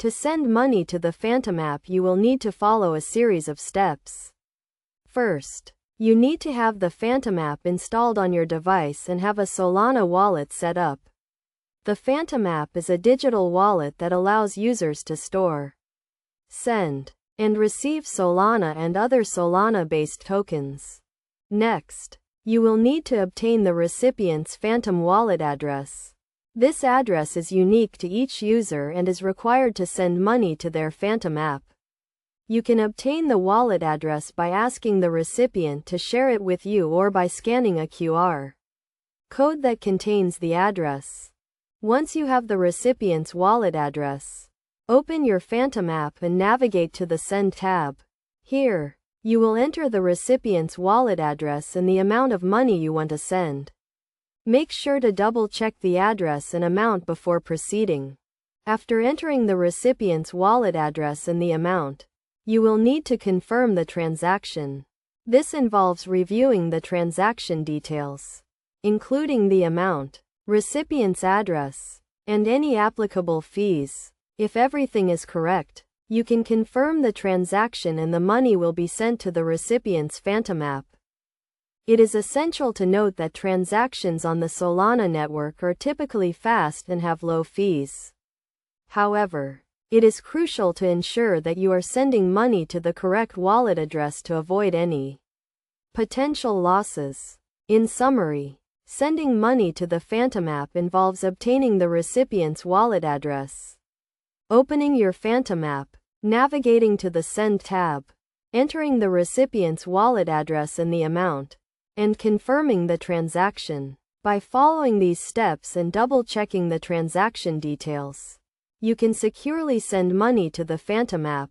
To send money to the Phantom app, you will need to follow a series of steps. First, you need to have the Phantom app installed on your device and have a Solana wallet set up. The Phantom app is a digital wallet that allows users to store, send, and receive Solana and other Solana-based tokens. Next, you will need to obtain the recipient's Phantom wallet address. This address is unique to each user and is required to send money to their Phantom app. You can obtain the wallet address by asking the recipient to share it with you or by scanning a QR code that contains the address. Once you have the recipient's wallet address, open your Phantom app and navigate to the Send tab. Here, you will enter the recipient's wallet address and the amount of money you want to send. Make sure to double-check the address and amount before proceeding. After entering the recipient's wallet address and the amount, you will need to confirm the transaction. This involves reviewing the transaction details, including the amount, recipient's address, and any applicable fees. If everything is correct, you can confirm the transaction and the money will be sent to the recipient's Phantom app. It is essential to note that transactions on the Solana network are typically fast and have low fees. However, it is crucial to ensure that you are sending money to the correct wallet address to avoid any potential losses. In summary, sending money to the Phantom app involves obtaining the recipient's wallet address, opening your Phantom app, navigating to the Send tab, entering the recipient's wallet address and the amount, and confirming the transaction. By following these steps and double-checking the transaction details, you can securely send money to the Phantom app.